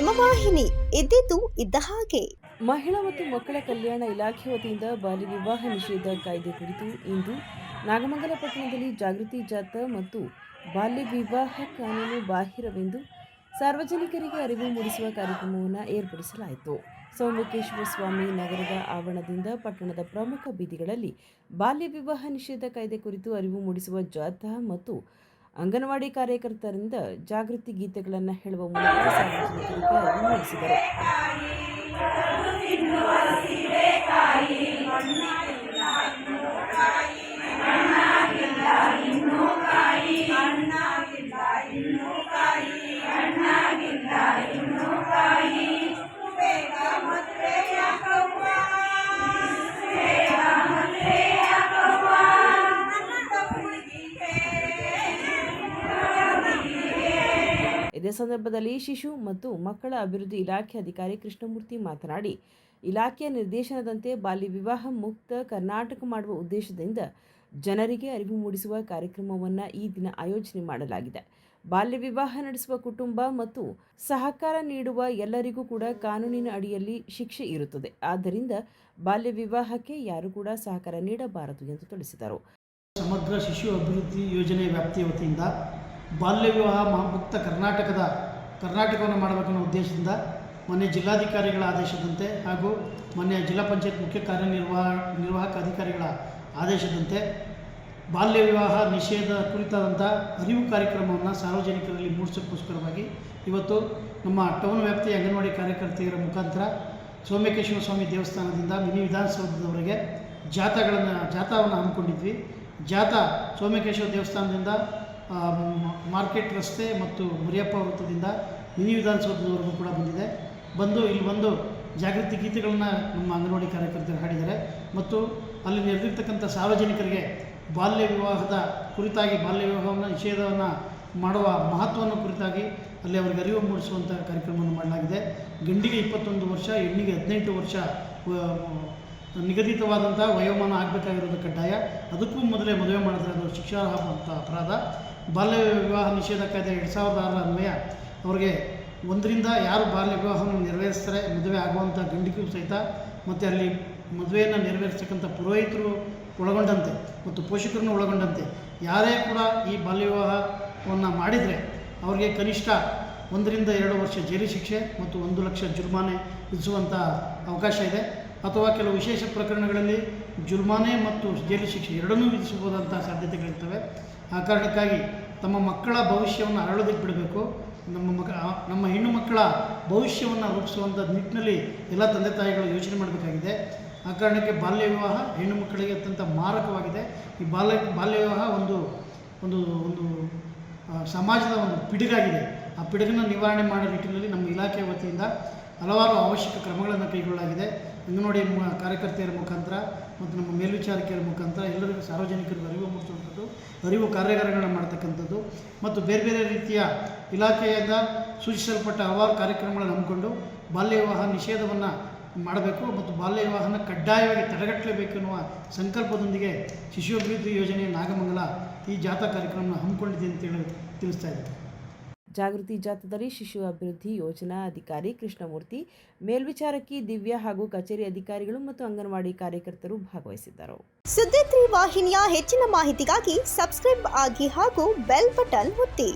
ಹಿಮವಾಹಿನಿ ಇದ್ದಿದ್ದು ಇದ್ದ ಹಾಗೆ. ಮಹಿಳಾ ಮತ್ತು ಮಕ್ಕಳ ಕಲ್ಯಾಣ ಇಲಾಖೆ ವತಿಯಿಂದ ಬಾಲ್ಯ ವಿವಾಹ ನಿಷೇಧ ಕಾಯ್ದೆ ಕುರಿತು ಇಂದು ನಾಗಮಂಗಲ ಪಟ್ಟಣದಲ್ಲಿ ಜಾಗೃತಿ ಜಾಥಾ ಮತ್ತು ಬಾಲ್ಯ ವಿವಾಹ ಕಾನೂನು ಬಾಹಿರವೆಂದು ಸಾರ್ವಜನಿಕರಿಗೆ ಅರಿವು ಮೂಡಿಸುವ ಕಾರ್ಯಕ್ರಮವನ್ನು ಏರ್ಪಡಿಸಲಾಯಿತು. ಸೋಮಕೇಶ್ವರ ಸ್ವಾಮಿ ನಗರದ ಆವರಣದಿಂದ ಪಟ್ಟಣದ ಪ್ರಮುಖ ಬೀದಿಗಳಲ್ಲಿ ಬಾಲ್ಯ ವಿವಾಹ ನಿಷೇಧ ಕಾಯ್ದೆ ಕುರಿತು ಅರಿವು ಮೂಡಿಸುವ ಜಾಥಾ ಮತ್ತು ಅಂಗನವಾಡಿ ಕಾರ್ಯಕರ್ತರಿಂದ ಜಾಗೃತಿ ಗೀತೆಗಳನ್ನು ಹೇಳುವ ಮೂಲಕ ಸಾರ್ವಜನಿಕರಿಗೆ ಅರಿವು ಮೂಡಿಸಿದರು. ಇದೇ ಸಂದರ್ಭದಲ್ಲಿ ಶಿಶು ಮತ್ತು ಮಕ್ಕಳ ಅಭಿವೃದ್ಧಿ ಇಲಾಖೆ ಅಧಿಕಾರಿ ಕೃಷ್ಣಮೂರ್ತಿ ಮಾತನಾಡಿ, ಇಲಾಖೆಯ ನಿರ್ದೇಶನದಂತೆ ಬಾಲ್ಯ ವಿವಾಹ ಮುಕ್ತ ಕರ್ನಾಟಕ ಮಾಡುವ ಉದ್ದೇಶದಿಂದ ಜನರಿಗೆ ಅರಿವು ಮೂಡಿಸುವ ಕಾರ್ಯಕ್ರಮವನ್ನು ಈ ದಿನ ಆಯೋಜನೆ ಮಾಡಲಾಗಿದೆ. ಬಾಲ್ಯ ವಿವಾಹ ನಡೆಸುವ ಕುಟುಂಬ ಮತ್ತು ಸಹಕಾರ ನೀಡುವ ಎಲ್ಲರಿಗೂ ಕೂಡ ಕಾನೂನಿನ ಅಡಿಯಲ್ಲಿ ಶಿಕ್ಷೆ ಇರುತ್ತದೆ. ಆದ್ದರಿಂದ ಬಾಲ್ಯ ವಿವಾಹಕ್ಕೆ ಯಾರು ಕೂಡ ಸಹಕಾರ ನೀಡಬಾರದು ಎಂದು ತಿಳಿಸಿದರು. ಸಮಗ್ರ ಶಿಶು ಅಭಿವೃದ್ಧಿ ಯೋಜನೆ ವ್ಯಾಪ್ತಿಯ ವತಿಯಿಂದ ಬಾಲ್ಯ ವಿವಾಹ ಮುಕ್ತ ಕರ್ನಾಟಕವನ್ನು ಮಾಡಬೇಕೆನ್ನುವ ಉದ್ದೇಶದಿಂದ ಮೊನ್ನೆ ಜಿಲ್ಲಾಧಿಕಾರಿಗಳ ಆದೇಶದಂತೆ ಹಾಗೂ ಮೊನ್ನೆ ಜಿಲ್ಲಾ ಪಂಚಾಯತ್ ಮುಖ್ಯ ಕಾರ್ಯನಿರ್ವಾಹಕ ಅಧಿಕಾರಿಗಳ ಆದೇಶದಂತೆ ಬಾಲ್ಯ ವಿವಾಹ ನಿಷೇಧ ಕುರಿತಾದಂಥ ಅರಿವು ಕಾರ್ಯಕ್ರಮವನ್ನು ಸಾರ್ವಜನಿಕರಲ್ಲಿ ಮೂಡಿಸೋಕ್ಕೋಸ್ಕರವಾಗಿ ಇವತ್ತು ನಮ್ಮ ಟೌನ್ ವ್ಯಾಪ್ತಿಯ ಅಂಗನವಾಡಿ ಕಾರ್ಯಕರ್ತೆಯರ ಮುಖಾಂತರ ಸೋಮಕೇಶ್ವರ ಸ್ವಾಮಿ ದೇವಸ್ಥಾನದಿಂದ ಮಿನಿ ವಿಧಾನಸೌಧದವರೆಗೆ ಜಾಥಾವನ್ನು ಹಮ್ಮಿಕೊಂಡಿದ್ವಿ. ಜಾಥಾ ಸೋಮಕೇಶ್ವರ ದೇವಸ್ಥಾನದಿಂದ ಮಾರ್ಕೆಟ್ ರಸ್ತೆ ಮತ್ತು ಮುರಿಯಪ್ಪ ವೃತ್ತದಿಂದ ಮಿನಿ ವಿಧಾನಸೌಧದವರೆಗೂ ಕೂಡ ಇಲ್ಲಿ ಬಂದು ಜಾಗೃತಿ ಗೀತೆಗಳನ್ನು ನಮ್ಮ ಅಂಗನವಾಡಿ ಕಾರ್ಯಕರ್ತರು ಹಾಡಿದ್ದಾರೆ ಮತ್ತು ಅಲ್ಲಿ ನೆರೆದಿರ್ತಕ್ಕಂಥ ಸಾರ್ವಜನಿಕರಿಗೆ ಬಾಲ್ಯ ವಿವಾಹದ ಕುರಿತಾಗಿ ಬಾಲ್ಯ ವಿವಾಹವನ್ನು ನಿಷೇಧವನ್ನು ಮಾಡುವ ಮಹತ್ವವನ್ನು ಕುರಿತಾಗಿ ಅಲ್ಲಿ ಅವರಿಗೆ ಅರಿವು ಮೂಡಿಸುವಂಥ ಕಾರ್ಯಕ್ರಮವನ್ನು ಮಾಡಲಾಗಿದೆ. ಗಂಡಿಗೆ 21 ವರ್ಷ, ಹೆಣ್ಣಿಗೆ 18 ವರ್ಷ ನಿಗದಿತವಾದಂಥ ವಯೋಮಾನ ಆಗಬೇಕಾಗಿರೋದು ಕಡ್ಡಾಯ. ಅದಕ್ಕೂ ಮೊದಲೇ ಮದುವೆ ಮಾಡಿದ್ರೆ ಅದು ಶಿಕ್ಷಾರ್ಹ ಅಪರಾಧ. ಬಾಲ್ಯ ವಿವಾಹ ನಿಷೇಧ ಕಾಯ್ದೆ 2006 ಅನ್ವಯ ಅವರಿಗೆ ಒಂದರಿಂದ ಯಾರು ಬಾಲ್ಯ ವಿವಾಹವನ್ನು ನೆರವೇರಿಸ್ತಾರೆ ಮದುವೆ ಆಗುವಂಥ ಗಂಡಿಗೂ ಸಹಿತ ಮತ್ತು ಅಲ್ಲಿ ಮದುವೆಯನ್ನು ನೆರವೇರಿಸ್ತಕ್ಕಂಥ ಪುರೋಹಿತರು ಒಳಗೊಂಡಂತೆ ಮತ್ತು ಪೋಷಕರನ್ನು ಒಳಗೊಂಡಂತೆ ಯಾರೇ ಕೂಡ ಈ ಬಾಲ್ಯ ವಿವಾಹವನ್ನು ಮಾಡಿದರೆ ಅವರಿಗೆ ಕನಿಷ್ಠ 1 ರಿಂದ 2 ವರ್ಷ ಜೈಲು ಶಿಕ್ಷೆ ಮತ್ತು 1 ಲಕ್ಷ ಜುರ್ಮಾನೆ ವಿಧಿಸುವಂಥ ಅವಕಾಶ ಇದೆ. ಅಥವಾ ಕೆಲವು ವಿಶೇಷ ಪ್ರಕರಣಗಳಲ್ಲಿ ಜುರ್ಮಾನೆ ಮತ್ತು ಜೈಲು ಶಿಕ್ಷೆ ಎರಡನ್ನೂ ವಿಧಿಸಬಹುದಂಥ ಸಾಧ್ಯತೆಗಳಿರ್ತವೆ. ಆ ಕಾರಣಕ್ಕಾಗಿ ತಮ್ಮ ಮಕ್ಕಳ ಭವಿಷ್ಯವನ್ನು ಅರಳೋದಕ್ಕೆ ಬಿಡಬೇಕು. ನಮ್ಮ ಹೆಣ್ಣು ಮಕ್ಕಳ ಭವಿಷ್ಯವನ್ನು ರೂಪಿಸುವಂಥ ನಿಟ್ಟಿನಲ್ಲಿ ಎಲ್ಲ ತಂದೆ ತಾಯಿಗಳು ಯೋಚನೆ ಮಾಡಬೇಕಾಗಿದೆ. ಆ ಕಾರಣಕ್ಕೆ ಬಾಲ್ಯ ವಿವಾಹ ಹೆಣ್ಣು ಮಕ್ಕಳಿಗೆ ಅತ್ಯಂತ ಮಾರಕವಾಗಿದೆ. ಈ ಬಾಲ್ಯ ವಿವಾಹ ಒಂದು ಸಮಾಜದ ಒಂದು ಪಿಡುಗಾಗಿದೆ. ಆ ಪಿಡುಗನ್ನು ನಿವಾರಣೆ ಮಾಡೋ ನಿಟ್ಟಿನಲ್ಲಿ ನಮ್ಮ ಇಲಾಖೆ ವತಿಯಿಂದ ಹಲವಾರು ಅವಶ್ಯಕ ಕ್ರಮಗಳನ್ನು ಕೈಗೊಳ್ಳಲಾಗಿದೆ. ಅಂಗನವಾಡಿ ಕಾರ್ಯಕರ್ತೆಯರ ಮುಖಾಂತರ ಮತ್ತು ನಮ್ಮ ಮೇಲ್ವಿಚಾರಕಿಯರ ಮುಖಾಂತರ ಎಲ್ಲರಿಗೂ ಸಾರ್ವಜನಿಕರಿಗೆ ಅರಿವು ಮೂಡಿಸುವಂಥದ್ದು, ಅರಿವು ಕಾರ್ಯಾಗಾರಗಳನ್ನು ಮಾಡ್ತಕ್ಕಂಥದ್ದು ಮತ್ತು ಬೇರೆ ಬೇರೆ ರೀತಿಯ ಇಲಾಖೆಯಿಂದ ಸೂಚಿಸಲ್ಪಟ್ಟ ಹಲವಾರು ಕಾರ್ಯಕ್ರಮಗಳನ್ನು ಹಮ್ಮಿಕೊಂಡು ಬಾಲ್ಯ ವಿವಾಹ ನಿಷೇಧವನ್ನು ಮಾಡಬೇಕು ಮತ್ತು ಬಾಲ್ಯ ವಿವಾಹನ ಕಡ್ಡಾಯವಾಗಿ ತಡೆಗಟ್ಟಲೇಬೇಕು ಎನ್ನುವ ಸಂಕಲ್ಪದೊಂದಿಗೆ ಶಿಶು ಅಭಿವೃದ್ಧಿ ಯೋಜನೆ ನಾಗಮಂಗಲ ಈ ಜಾಥಾ ಕಾರ್ಯಕ್ರಮವನ್ನು ಹಮ್ಮಿಕೊಂಡಿದೆ ಅಂತೇಳಿ ತಿಳಿಸ್ತಾ ಇದ್ದಾರೆ. ಜಾಗೃತಿ ಜಾಥಾದಲ್ಲಿ ಶಿಶು ಅಭಿವೃದ್ಧಿ ಯೋಜನಾ ಅಧಿಕಾರಿ ಕೃಷ್ಣಮೂರ್ತಿ, ಮೇಲ್ವಿಚಾರಕಿ ದಿವ್ಯಾ ಹಾಗೂ ಕಚೇರಿ ಅಧಿಕಾರಿಗಳು ಮತ್ತು ಅಂಗನವಾಡಿ ಕಾರ್ಯಕರ್ತರು ಭಾಗವಹಿಸಿದ್ದರು. ಸುದ್ದಿ 3 ವಾಹಿನಿಯ ಹೆಚ್ಚಿನ ಮಾಹಿತಿಗಾಗಿ ಸಬ್ಸ್ಕ್ರೈಬ್ ಆಗಿ ಹಾಗೂ ಬೆಲ್ ಬಟನ್ ಒತ್ತಿ.